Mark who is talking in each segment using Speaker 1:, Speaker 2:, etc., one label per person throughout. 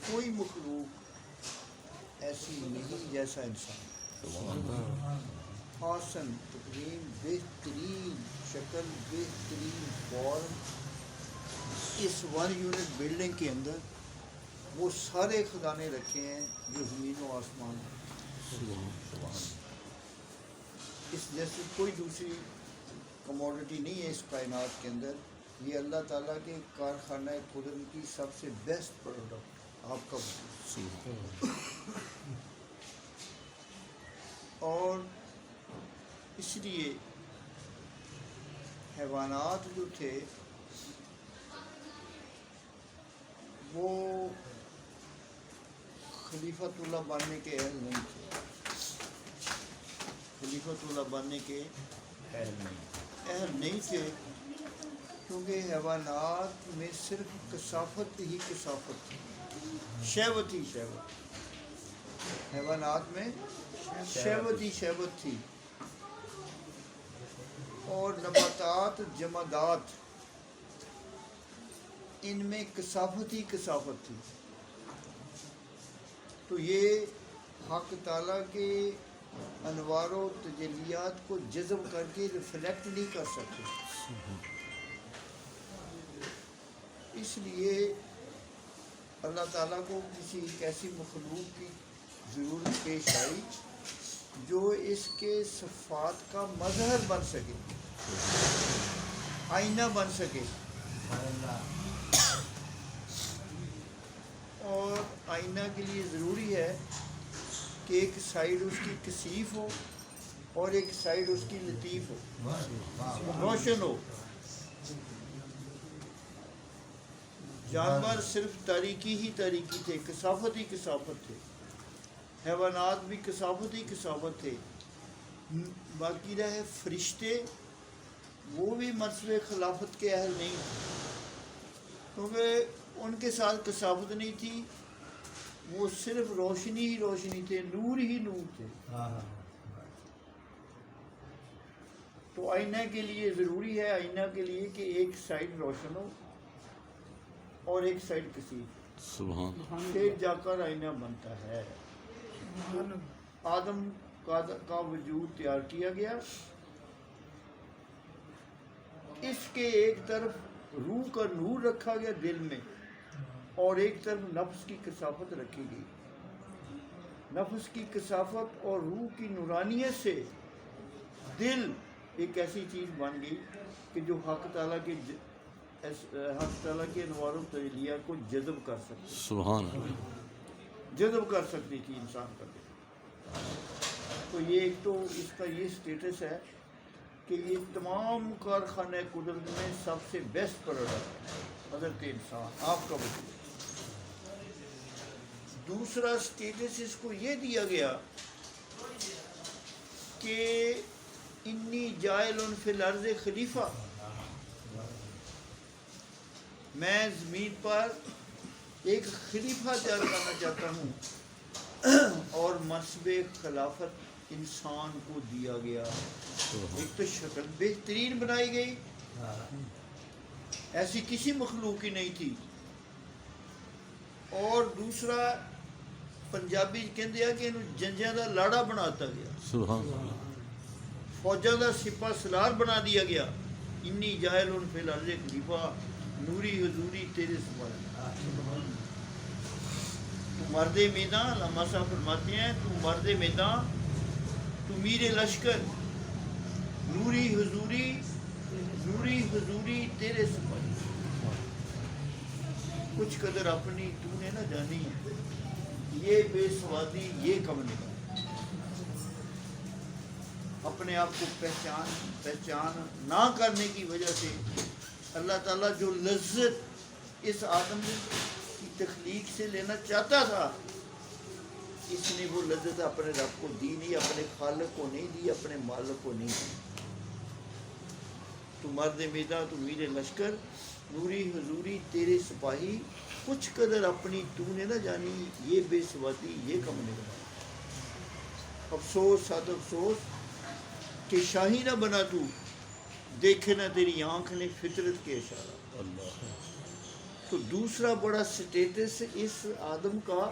Speaker 1: کوئی مخلوق ایسی نہیں جیسا انسان، حسن تقریم، بہترین شکل، بہترین فارم، اس 1 یونٹ بلڈنگ کے اندر وہ سارے خزانے رکھے ہیں جو زمین و آسمان ہیں۔ اس جیسی کوئی دوسری کموڈٹی نہیں ہے اس کائنات کے اندر۔ یہ اللہ تعالیٰ کے کارخانہ قدرت کی سب سے بیسٹ پروڈکٹ آپ کا وجود۔ اور اس لیے حیوانات جو تھے وہ خلیفۃ اللہ بننے کے اہل نہیں تھے، خلیفۃ اللہ بننے کے اہل نہیں تھے، کیونکہ حیوانات میں صرف کثافت ہی کثافت تھی، شہوت ہی شہوت، حیوانات میں شہوت ہی شہوت تھی، اور نباتات جمادات ان میں کثافت ہی کثافت تھی۔ تو یہ حق تعالیٰ کے انوار و تجلیات کو جذب کر کے ریفلیکٹ نہیں کر سکتے، اس لیے اللہ تعالیٰ کو کسی ایک ایسی مخلوق کی ضرورت پیش آئی جو اس کے صفات کا مظہر بن سکے، آئینہ بن سکے۔ اور آئینہ کے لیے ضروری ہے کہ ایک سائیڈ اس کی کثیف ہو اور ایک سائیڈ اس کی لطیف ہو، روشن ہو۔ جانور صرف تاریکی ہی تاریکی تھے، کثافت ہی کثافت تھے، حیوانات بھی کثافت ہی کثافت تھے، باقی رہے فرشتے، وہ بھی منصب خلافت کے اہل نہیں تھے، کیونکہ ان کے ساتھ کثافت نہیں تھی، وہ صرف روشنی ہی روشنی تھے، نور ہی نور تھے۔ تو آئینہ کے لیے ضروری ہے، آئینہ کے لیے کہ ایک سائڈ روشن ہو اور ایک سائڈ کثیف، پھر جا کر آئینہ بنتا ہے۔ آدم کا وجود تیار کیا گیا، اس کے ایک طرف روح کا نور رکھا گیا دل میں، اور ایک طرف نفس کی کثافت رکھی گئی۔ نفس کی کثافت اور روح کی نورانیت سے دل ایک ایسی چیز بن گئی کہ جو حق تعالیٰ کے انوار و تجلیات کو جذب کر سکتی، سبحان اللہ، جذب کر سکتی تھی انسان کا دل۔ تو یہ ایک تو اس کا یہ سٹیٹس ہے کہ یہ تمام کارخانہ قدرت میں سب سے بیسٹ پروڈکٹ ہے حضرت انسان، آپ کا وجود۔ دوسرا سٹیٹس اس کو یہ دیا گیا کہ انی جاعل فی الارض خلیفہ، میں زمین پر ایک خلیفہ تیار کرنا چاہتا ہوں، اور منصب خلافت انسان کو دیا گیا۔ ایک تو شکل بہترین بنائی گئی، ایسی کسی مخلوق کی نہیں تھی، اور دوسرا پنجابی کہندے ہیں کہ جنجاں دا لاڑا بناتا گیا، فوجاں دا سپہ سلار بنا دیا گیا۔ انی جاعل فی الارض خلیفہ، نوری حضوری تیرے سپاہی۔ تو مرد میدان، علامہ صاحب فرماتے ہیں تو مرد میدان، تو میر لشکر، نوری حضوری تیرے سپاہی۔ کچھ قدر اپنی تو نے نہ جانی، یہ بے سوادی یہ کم نکال۔ اپنے آپ کو پہچان نہ کرنے کی وجہ سے اللہ تعالیٰ جو لذت اس آدم کی تخلیق سے لینا چاہتا تھا، اس نے وہ لذت اپنے رب کو دی نہیں، اپنے خالق کو نہیں دی، اپنے مالک کو نہیں دی۔ تو مرد میدان، تو میر لشکر، نوری حضوری تیرے سپاہی، کچھ قدر اپنی تو نے نہ جانی، یہ بے سوادی یہ کم نکلا۔ افسوس ساتھ افسوس کہ شاہی نہ بنا تو، دیکھے نہ تیری آنکھ نے فطرت کے اشارہ۔ تو دوسرا بڑا سٹیٹس اس آدم کا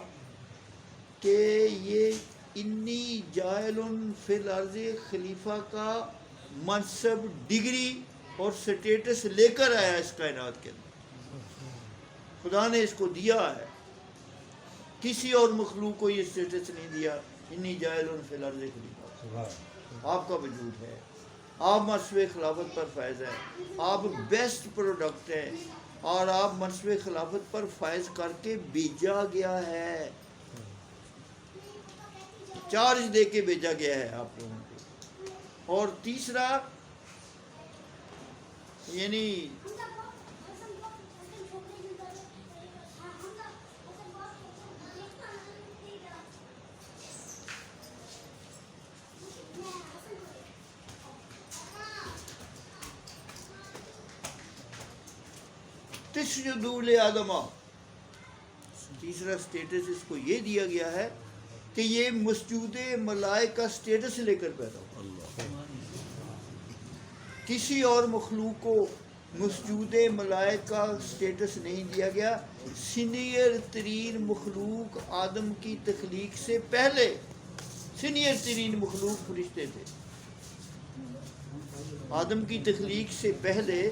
Speaker 1: کہ یہ انی جائل فی الارض خلیفہ کا منصب، ڈگری اور سٹیٹس لے کر آیا اس کائنات کے اندر. خدا نے اس کو دیا ہے، کسی اور مخلوق کو یہ سٹیٹس نہیں دیا. انی جائل فی الارض خلیفہ، آپ کا وجود ہے، آپ منصب خلافت پر فائز ہیں، آپ بیسٹ پروڈکٹ ہیں، اور آپ منصب خلافت پر فائز کر کے بھیجا گیا ہے، چارج دے کے بھیجا گیا ہے آپ لوگوں کو. اور تیسرا یعنی تسجدوا لآدم، تیسرا سٹیٹس اس کو یہ دیا گیا ہے کہ یہ مسجود ملائکہ کا سٹیٹس لے کر پیدا ہوا. کسی اور مخلوق کو مسجود ملائکہ کا سٹیٹس نہیں دیا گیا. سینئر ترین مخلوق آدم کی تخلیق سے پہلے سینئر ترین مخلوق فرشتے تھے. آدم کی تخلیق سے پہلے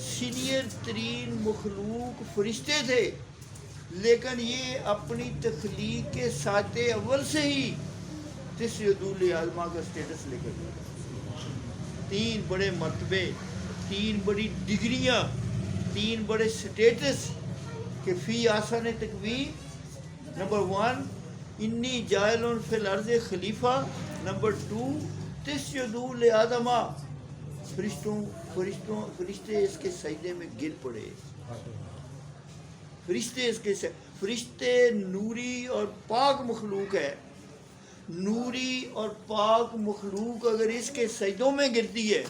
Speaker 1: سینئر ترین مخلوق فرشتے تھے، لیکن یہ اپنی تخلیق کے ساتھ اول سے ہی تسجدوا لآدم کا سٹیٹس لے کر گیا. 3 بڑے مرتبے، 3 بڑی ڈگریاں، 3 بڑے سٹیٹس کہ فی آسان تکوین. نمبر 1 انی جائل فی الارض خلیفہ. نمبر 2 تسجدوا لآدم، فرشتے اس کے سجدے میں گر پڑے. فرشتے نوری اور پاک مخلوق ہے. نوری اور پاک مخلوق اگر اس کے سجدوں میں گرتی ہے،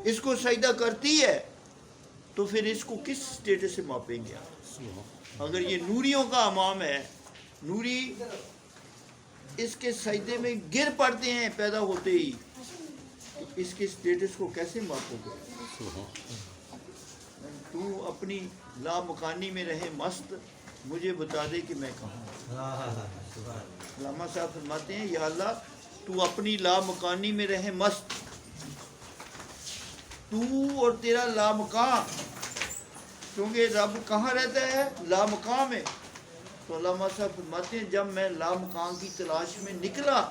Speaker 1: اس کو سجدہ کرتی ہے، تو پھر اس کو کس سٹیٹس سے ماپیں گے؟ اگر یہ نوریوں کا امام ہے، نوری اس کے سجدے میں گر پڑتے ہیں پیدا ہوتے ہی، تو اس کے سٹیٹس کو کیسے ماپو گے؟ تو اپنی لامکانی میں رہے مست، مجھے بتا دے کہ میں کہاں ہوں. علامہ صاحب فرماتے ہیں یا اللہ تو اپنی لامکانی میں رہے مست، تو اور تیرا لامکان، کیونکہ رب کہاں رہتا ہے؟ لامکان میں. تو علامہ صاحب فرماتے ہیں جب میں لامکان کی تلاش میں نکلا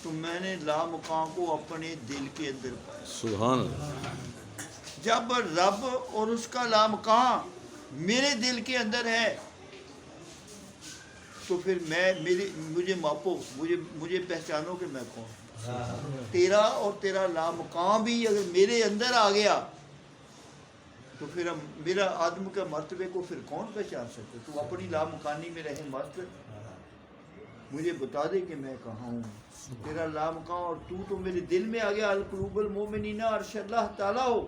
Speaker 1: تو میں نے لامکان کو اپنے دل کے اندر پایا.
Speaker 2: سبحان اللہ.
Speaker 1: جب رب اور اس کا لامکان میرے دل کے اندر ہے تو پھر مجھے ماپو، مجھے پہچانو کہ میں کون ہوں. تیرا اور تیرا لامکان بھی اگر میرے اندر آ گیا تو پھر میرا آدم کے مرتبے کو پھر کون پہچان سکتے؟ تو اپنی لامکانی میں رہے مست، مجھے بتا دے کہ میں کہاں ہوں. تیرا لامکان اور تو میرے دل میں آ گیا. القلوب المؤمنین عرش اللہ تعالیٰ ہو.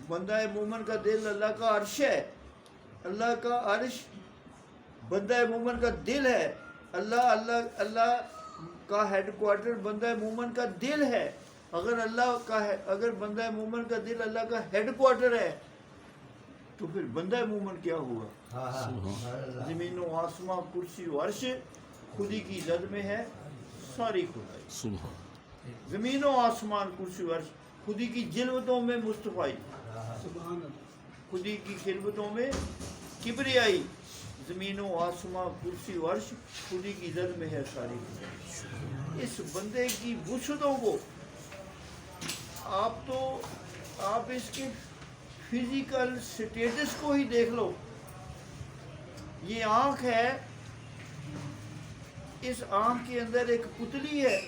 Speaker 1: بندہ مومن کا دل اللہ کا عرش ہے. اللہ کا عرش بندہ مومن کا دل ہے. اللہ کا ہیڈ کوارٹر بندہ مومن کا دل ہے. اگر بندہ مومن کا دل اللہ کا ہیڈ کوارٹر ہے تو پھر بندہ مومن کیا ہوا؟ زمین و آسمان کرسی و عرش خودی کی زد میں ہے ساری خدائی. زمین و آسمان کرسی و عرش خودی کی جلوتوں میں مصطفائی، خودی کی خلوتوں میں کبریائی. زمین و آسمان کرسی و عرش خودی کی زد میں ہے ساری خدائی. اس بندے کی وسعتوں کو آپ اس کے فزیکل سٹیٹس کو ہی دیکھ لو. یہ آنکھ ہے، اس آنکھ کے اندر ایک پتلی ہے،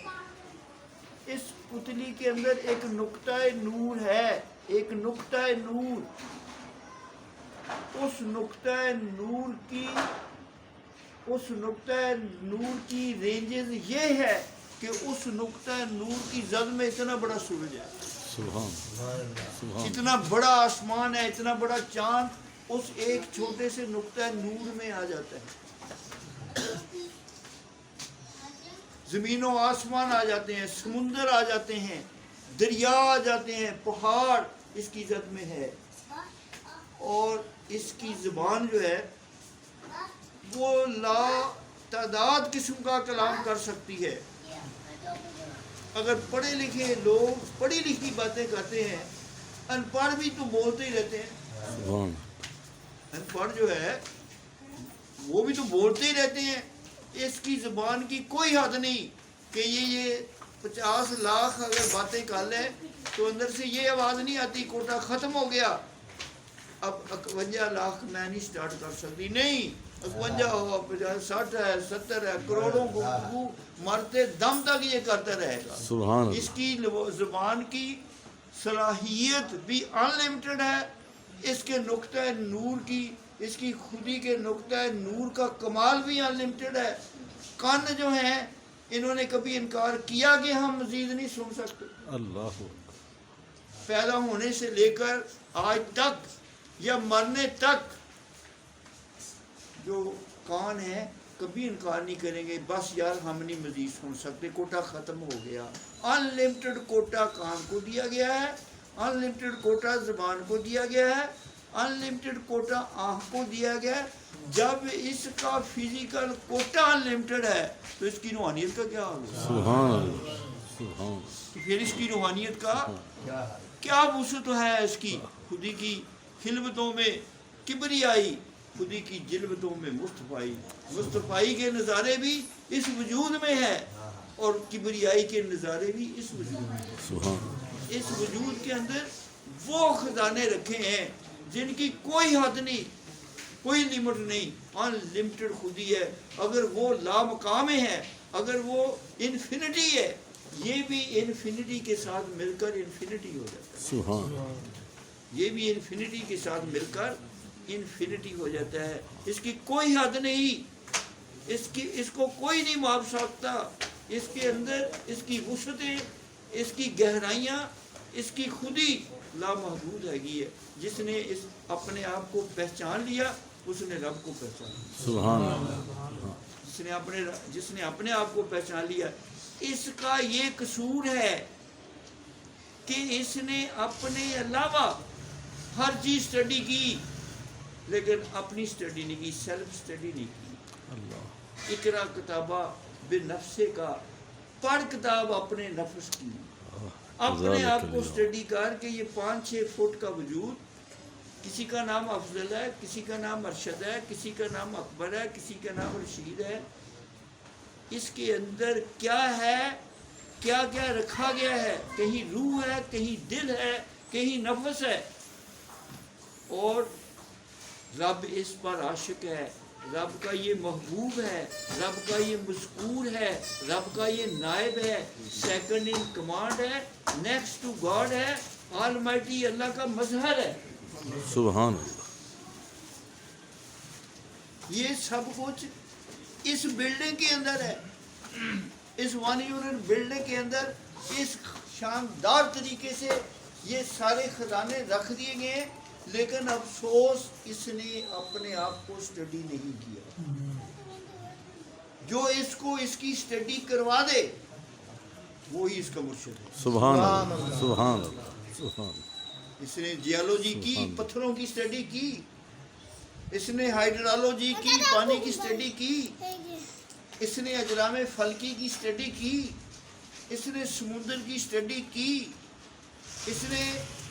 Speaker 1: اس پتلی کے اندر ایک نقطہ نور ہے، ایک نقطہ نور. اس نقطہ نور کی رینجز یہ ہے کہ اس نقطہ نور کی زد میں اتنا بڑا سورج ہے، اتنا بڑا آسمان ہے، اتنا بڑا چاند اس ایک چھوٹے سے نقطہ نور میں آ جاتا ہے. زمین و آسمان آ جاتے ہیں، سمندر آ جاتے ہیں، دریا آ جاتے ہیں، پہاڑ اس کی زد میں ہے. اور اس کی زبان جو ہے وہ لا تعداد قسم کا کلام کر سکتی ہے. اگر پڑھے لکھے لوگ پڑھی لکھی باتیں کرتے ہیں، ان پڑھ بھی تو بولتے ہی رہتے ہیں. ان پڑھ جو ہے وہ بھی تو بولتے ہی رہتے ہیں. اس کی زبان کی کوئی حد نہیں کہ یہ 50 لاکھ اگر باتیں کر لیں تو اندر سے یہ آواز نہیں آتی کوٹا ختم ہو گیا، اب 51 لاکھ میں نہیں سٹارٹ کر سکتی. نہیں، 51 ہو، 50، 60 ہے، 70 ہے، کروڑوں کو مرتے دم تک یہ کرتا رہے گا.
Speaker 2: سبحان
Speaker 1: اس کی زبان کی صلاحیت بھی ان لمیٹڈ ہے. اس کے نقطہ نور کی، اس کی خودی کے نقطہ نور کا کمال بھی ان لمیٹڈ ہے. کان جو ہیں انہوں نے کبھی انکار کیا کہ ہم مزید نہیں سن سکتے.
Speaker 2: اللہ
Speaker 1: پیدا ہونے سے لے کر آج تک یا مرنے تک جو کان ہے کبھی انکار نہیں کریں گے بس یار ہم نہیں مزید سن سکتے، کوٹا ختم ہو گیا. ان لمیٹڈ کوٹا کان کو دیا گیا ہے، ان لمیٹڈ کوٹا زبان کو دیا گیا ہے، ان لمیٹڈ کوٹا آنکھ کو دیا گیا ہے. جب اس کا فزیکل کوٹا ان لمیٹڈ ہے تو اس کی روحانیت کا کیا حال ہے؟
Speaker 2: سبحان اللہ سبحان
Speaker 1: پھر اس کی روحانیت کا کیا وسعت ہے؟ اس کی خودی کی خلوتوں میں کبریائی، خودی کی جلوتوں میں مصطفائی. مصطفائی کے نظارے بھی اس وجود میں ہے اور کبریائی کے نظارے بھی اس وجود میں ہے.
Speaker 2: سبحان
Speaker 1: اس وجود کے اندر وہ خزانے رکھے ہیں جن کی کوئی حد نہیں، کوئی لمٹ نہیں. ان لمیٹڈ خودی ہے. اگر وہ لامقام ہے، اگر وہ انفینٹی ہے، یہ بھی انفینٹی کے ساتھ مل کر انفینٹی ہو جاتا ہے.
Speaker 2: سبحان
Speaker 1: یہ بھی انفینٹی کے ساتھ مل کر انفینٹی ہو جاتا ہے. اس کی کوئی حد نہیں، اس کو کوئی نہیں ماپ سکتا. اس کے اندر اس کی وسعتیں، اس کی گہرائیاں، اس کی خودی لامحدود ہے. جس نے اس اپنے آپ کو پہچان لیا اس نے رب کو پہچان لیا.
Speaker 2: سبحان اللہ
Speaker 1: جس نے اپنے آپ کو پہچان لیا، اس کا یہ قصور ہے کہ اس نے اپنے علاوہ ہر چیز اسٹڈی کی لیکن اپنی اسٹڈی نہیں کی، سیلف اسٹڈی نہیں کی.
Speaker 2: اللہ
Speaker 1: اقرا کتابہ بے نفسے کا، پڑھ کتاب اپنے نفس کی. اپنے آپ کو اسٹڈی کر کے یہ 5-6 فٹ کا وجود، کسی کا نام افضل ہے، کسی کا نام ارشد ہے، کسی کا نام اکبر ہے، کسی کا نام رشید ہے. اس کے اندر کیا ہے، کیا کیا رکھا گیا ہے؟ کہیں روح ہے، کہیں دل ہے، کہیں نفس ہے. اور رب اس پر عاشق ہے، رب کا یہ محبوب ہے، رب کا یہ مذکور ہے، رب کا یہ نائب ہے، سیکنڈ ان کمانڈ ہے، نیکسٹ ٹو گاڈ ہے، آلمائٹی اللہ کا مظہر ہے.
Speaker 2: سبحان اللہ
Speaker 1: یہ سب کچھ اس بلڈنگ کے اندر ہے. اس 1 یونٹ بلڈنگ کے اندر اس شاندار طریقے سے یہ سارے خزانے رکھ دیے گئے ہیں. لیکن افسوس اس نے اپنے آپ کو اسٹڈی نہیں کیا. جو اس کو اس کی اسٹڈی کروا دے وہی اس کا مرشد ہے.
Speaker 2: سبحان اللہ سبحان اللہ سبحان اللہ.
Speaker 1: اس نے جیولوجی کی، پتھروں کی اسٹڈی کی، اس نے ہائیڈرالوجی کی، پانی کی اسٹڈی کی، اس نے اجرام فلکی کی اسٹڈی کی، اس نے سمندر کی اسٹڈی کی، اس نے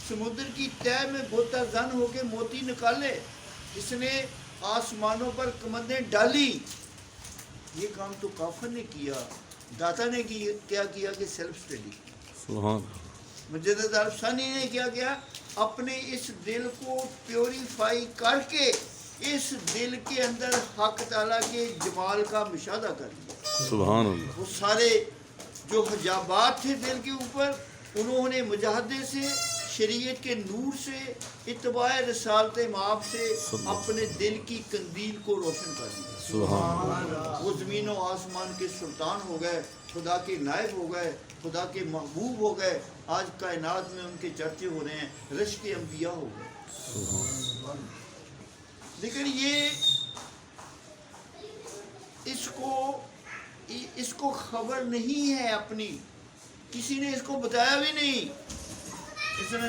Speaker 1: سمندر کی تہ میں غوطہ زن ہو کے موتی نکالے، اس نے آسمانوں پر کمندیں ڈالی. یہ کام تو کافر نے کیا. داتا نے کیا کیا کہ سیلف اسٹڈی.
Speaker 2: سبحان
Speaker 1: مجدد عرب ثانی نے کیا کیا؟ اپنے اس دل کو پیوریفائی کر کے اس دل کے اندر حق تعالیٰ کے جمال کا مشاہدہ کر دیا.
Speaker 2: سبحان اللہ.
Speaker 1: وہ سارے جو حجابات تھے دل کے اوپر، انہوں نے مجاہدے سے، شریعت کے نور سے، اتباع رسالت مآب سے اپنے دل کی قندیل کو روشن کر دیا.
Speaker 2: سبحان اللہ.
Speaker 1: وہ زمین و آسمان کے سلطان ہو گئے، خدا کے نائب ہو گئے، خدا کے محبوب ہو گئے. آج کائنات میں ان کے چرچے ہو رہے ہیں، رشک انبیاء ہو گئے. لیکن یہ اس کو خبر نہیں ہے اپنی، کسی نے اس کو بتایا بھی نہیں. اس نے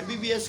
Speaker 1: MBBS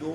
Speaker 1: 2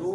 Speaker 1: 2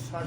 Speaker 1: 60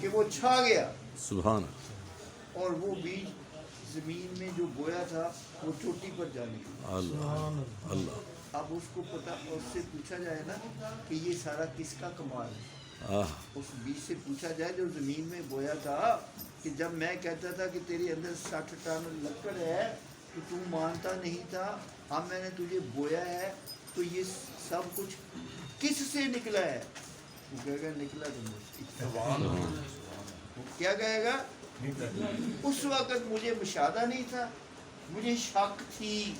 Speaker 1: کہ وہ چھا گیا
Speaker 2: سبحان اللہ
Speaker 1: اور وہ بیج زمین میں جو بویا تھا وہ چوٹی پر جا نکلا.
Speaker 2: اللہ اللہ
Speaker 1: اب اس کو پتا اس سے پوچھا جائے نا کہ یہ سارا کس کا کمال ہے. اس بیج سے پوچھا جائے جو زمین میں بویا تھا کہ جب میں کہتا تھا کہ تیرے اندر 60 ٹن لکڑ ہے تو تو مانتا نہیں تھا, اب میں نے تجھے بویا ہے تو یہ سب کچھ کس سے نکلا ہے؟ وہ کہے گا نکلا تم سے. وہ کیا کہے گا؟ اس وقت مجھے مشاہدہ نہیں تھا, مجھے شک تھی,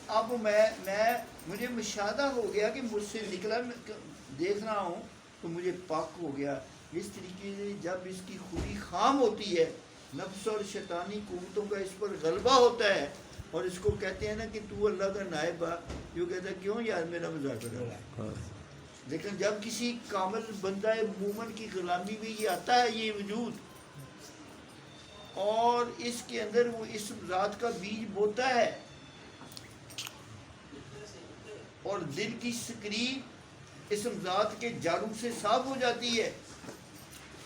Speaker 1: اب مجھے مشاہدہ ہو گیا کہ مجھ سے نکلا, دیکھ رہا ہوں تو مجھے پاک ہو گیا. اس طریقے سے جب اس کی خودی خام ہوتی ہے, نفس اور شیطانی قوتوں کا اس پر غلبہ ہوتا ہے اور اس کو کہتے ہیں نا کہ تو اللہ کا نائب ہے, یہ کہتا ہے کیوں یار میرا مذاق کر رہا ہے. لیکن جب کسی کامل بندہ مومن کی غلامی میں یہ آتا ہے یہ وجود اور اس کے اندر وہ اس ذات کا بیج بوتا ہے اور دل کی سکرین اسم ذات کے جادو سے صاف ہو جاتی ہے.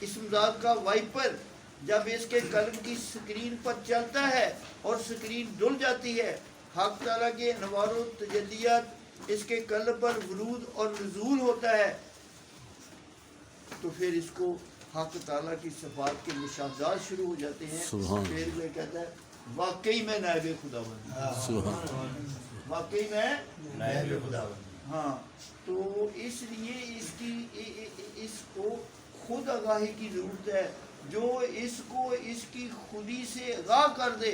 Speaker 1: اسم ذات کا وائپر جب اس کے قلب کی سکرین پر چلتا ہے اور سکرین ڈل جاتی ہے, حق تعالیٰ کے انوار و تجلیات اس کے قلب پر ورود اور نزول ہوتا ہے, تو پھر اس کو حق تعالیٰ کی صفات کے مشاہدات شروع ہو جاتے ہیں. پھر وہ کہتا ہے واقعی میں نائب خداوند, واقعی میں نائب خداوند. ہاں, تو اس لیے اس کو خود آگاہی کی ضرورت ہے. جو اس کو اس کی خودی سے آگاہ کر دے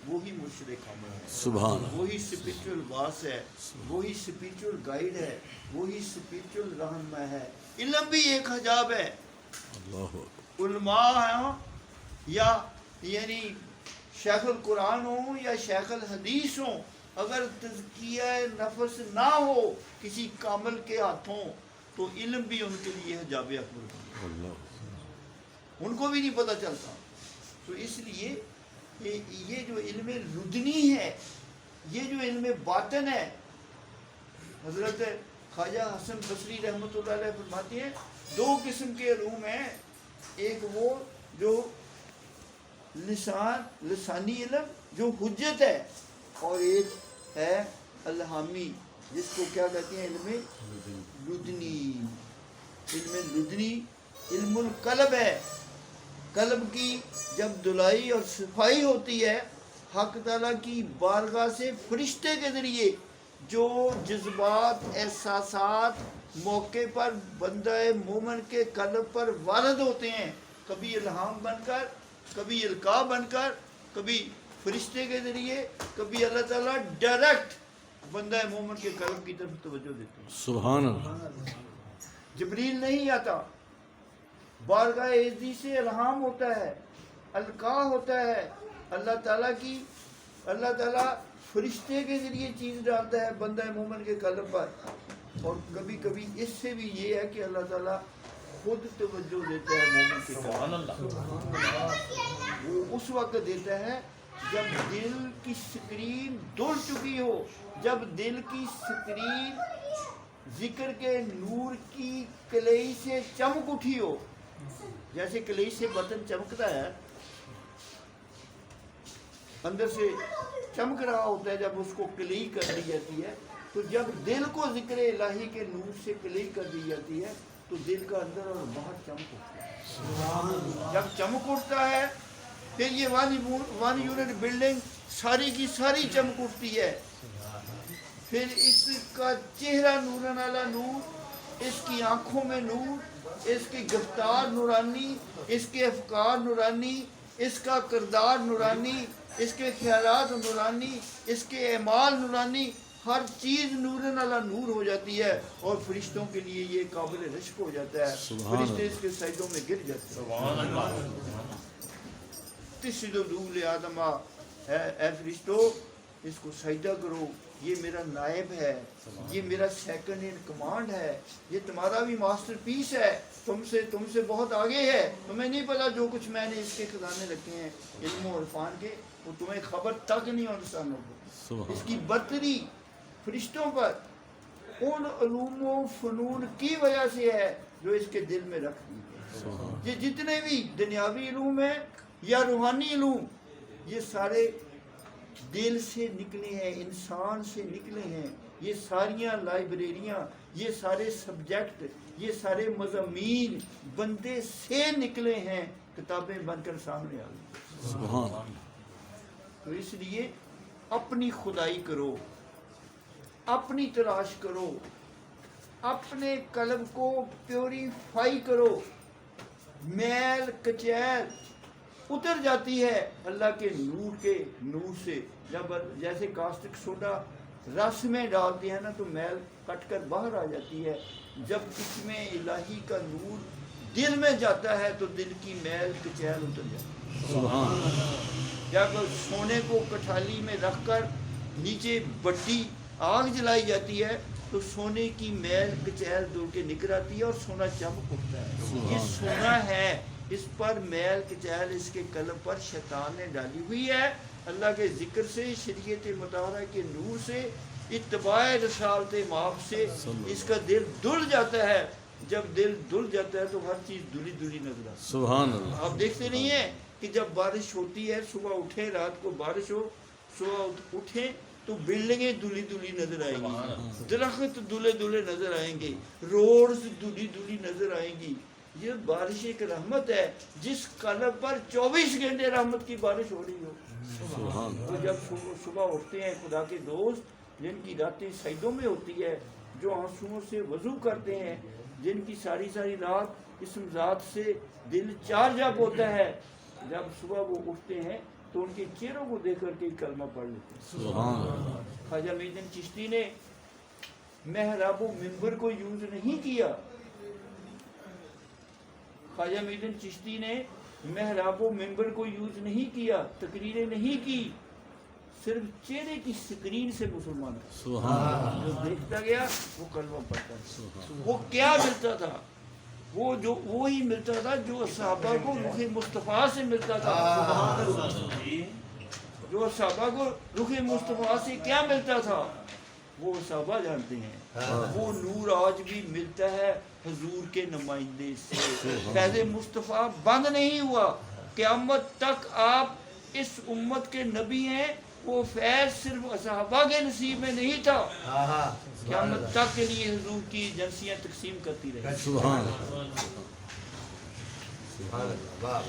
Speaker 1: وہی مرشد کامل ہے,
Speaker 2: سبحان
Speaker 1: وہی اسپرچول باس ہے, وہی اسپرچول گائیڈ ہے, وہی اسپرچول رہنما ہے. علم بھی ایک حجاب ہے.
Speaker 2: اللہ
Speaker 1: علماء ہوں یا یعنی شیخ القرآن ہوں یا شیخ الحدیث ہوں, اگر تزکیہ نفس نہ ہو کسی کامل کے ہاتھوں تو علم بھی ان کے لیے حجاب اکبر ہے,
Speaker 2: اللہ
Speaker 1: ان کو بھی نہیں پتہ چلتا. تو اس لیے یہ جو علم لدنی ہے, یہ جو علم باطن ہے, حضرت خواجہ حسن بصری رحمۃ اللہ علیہ فرماتے ہیں 2 قسم کے علوم ہیں. ایک وہ جو لسانی علم جو حجت ہے, اور ایک ہے الہامی جس کو کیا کہتے ہیں علم لدنی. علم لدنی علم القلب ہے. قلب کی جب دلائی اور صفائی ہوتی ہے حق تعالیٰ کی بارگاہ سے فرشتے کے ذریعے جو جذبات احساسات موقع پر بندہ مومن کے قلب پر وارد ہوتے ہیں, کبھی الہام بن کر, کبھی القاء بن کر, کبھی فرشتے کے ذریعے, کبھی اللہ تعالیٰ ڈائریکٹ بندہ مومن کے قلب کی طرف توجہ دیتے ہیں.
Speaker 2: سبحان اللہ
Speaker 1: جبریل نہیں آتا, بارگاہ عزی سے الہام ہوتا ہے, القاء ہوتا ہے, اللہ تعالیٰ فرشتے کے ذریعے چیز ڈالتا ہے بندہ مومن کے قلب پر. اور کبھی کبھی اس سے بھی یہ ہے کہ اللہ تعالیٰ خود توجہ دیتا ہے مومن کے قلب. وہ اس وقت دیتا ہے جب دل کی سکرین دل چکی ہو, جب دل کی سکرین ذکر کے نور کی کلیئی سے چمک اٹھی ہو. جیسے کلیئی سے برتن چمکتا ہے, اندر سے چمک رہا ہوتا ہے, جب اس کو کلیئی کر دی جاتی ہے, تو جب دل کو ذکر الہی کے نور سے کلیئی کر دی جاتی ہے تو دل کا اندر اور باہر چمک اٹھتا ہے. جب چمک اٹھتا ہے پھر یہ 1 یونٹ بلڈنگ ساری کی ساری چمک اٹھتی ہے. پھر اس کا چہرہ نورن والا نور, اس کی آنکھوں میں نور, اس کی گفتار نورانی, اس کے افکار نورانی, اس کا کردار نورانی, اس کے خیالات نورانی, اس کے اعمال نورانی, ہر چیز نورن والا نور ہو جاتی ہے. اور فرشتوں کے لیے یہ قابل رشک ہو جاتا ہے, فرشتے اس کے سجدوں میں گر جاتے ہیں. تسجدوا لآدم, اے فرشتو اس کو سجدہ کرو, یہ میرا نائب ہے, یہ میرا سیکنڈ ان کمانڈ ہے, یہ تمہارا بھی ماسٹر پیس ہے, تم سے بہت آگے ہے. تمہیں نہیں پتا جو کچھ میں نے اس کے خزانے رکھے ہیں علم و عرفان کے, وہ تمہیں خبر تک نہیں ہو انسانوں کو. اس کی برتری فرشتوں پر ان علوم و فنون کی وجہ سے ہے جو اس کے دل میں رکھ دی ہے. یہ جتنے بھی دنیاوی علوم ہیں یا روحانی علوم، یہ سارے دل سے نکلے ہیں، انسان سے نکلے ہیں. یہ ساریاں لائبریریاں، یہ سارے سبجیکٹ، یہ سارے مضامین بندے سے نکلے ہیں، کتابیں بن کر سامنے آ گئی.
Speaker 2: سبحان اللہ.
Speaker 1: تو اس لیے اپنی خدائی کرو، اپنی تلاش کرو، اپنے قلب کو پیوریفائی کرو. میل کچیل اتر جاتی ہے اللہ کے نور سے. جب جیسے کاسٹک سوڈا رس میں ڈالتے ہیں نا تو میل کٹ کر باہر آ جاتی ہے. جب اس میں الہی کا نور دل میں جاتا ہے تو دل کی میل کچیل اتر جاتی ہے.
Speaker 2: سبحان اللہ.
Speaker 1: جب سونے کو کٹھالی میں رکھ کر نیچے بٹی آگ جلائی جاتی ہے تو سونے کی میل کچیل دور کے نکل آتی ہے اور سونا چمک اٹھتا ہے. یہ سونا ہے، اس پر میل کچیل اس کے قلب پر شیطان نے ڈالی ہوئی ہے. اللہ کے ذکر سے، شریعت مطالعہ کے نور سے، اتباع رسالت مآب سے اس کا دل دل جاتا ہے. جب دل دل جاتا ہے تو ہر چیز دلی دلی نظر آتی ہے.
Speaker 2: سبحان اللہ.
Speaker 1: آپ دیکھتے نہیں ہیں کہ جب بارش ہوتی ہے، صبح اٹھیں، رات کو بارش ہو، صبح اٹھیں تو بلڈنگیں دلی دلی نظر آئیں گی، درخت دلے دلے نظر آئیں گے، روڈز دلی دلی نظر آئیں گی. یہ بارش ایک رحمت ہے جس قلب پر 24 گھنٹے رحمت کی بارش ہو رہی ہو.
Speaker 2: سبحان
Speaker 1: تو جب صبح اٹھتے ہیں خدا کے دوست، جن کی راتیں سجدوں میں ہوتی ہے، جو آنسوؤں سے وضو کرتے ہیں، جن کی ساری ساری رات اسم ذات سے دل چارج اپ ہوتا ہے، جب صبح وہ اٹھتے ہیں تو ان کے چہروں کو دیکھ کر کے کلمہ پڑھ لیتے ہیں.
Speaker 2: سبحان اللہ.
Speaker 1: خواجہ معین الدین چشتی نے محراب و منبر کو یوز نہیں کیا. خواجہ معین الدین چشتی نے محراب و منبر کو یوز نہیں کیا، تقریریں نہیں کی، صرف چہرے کی سکرین سے مسلمان
Speaker 2: سبحان
Speaker 1: جو دیکھتا گیا وہ کلمہ پڑھتا تھا. وہ کیا ملتا تھا؟ وہ جو وہی ملتا تھا جو صحابہ کو رخ مصطفیٰ سے ملتا تھا. جو صحابہ کو رخ مصطفیٰ سے کیا ملتا تھا وہ صحابہ جانتے ہیں. وہ نور آج بھی ملتا ہے حضور کے نمائندے سے. فیض مصطفیٰ بند نہیں ہوا، قیامت تک آپ اس امت کے نبی ہیں. وہ فیض صرف صحابہ کے نصیب میں نہیں تھا، قیامت تک کے لیے حضور کی جنسیاں تقسیم کرتی رہی.
Speaker 2: سبحان
Speaker 3: سبحان اللہ.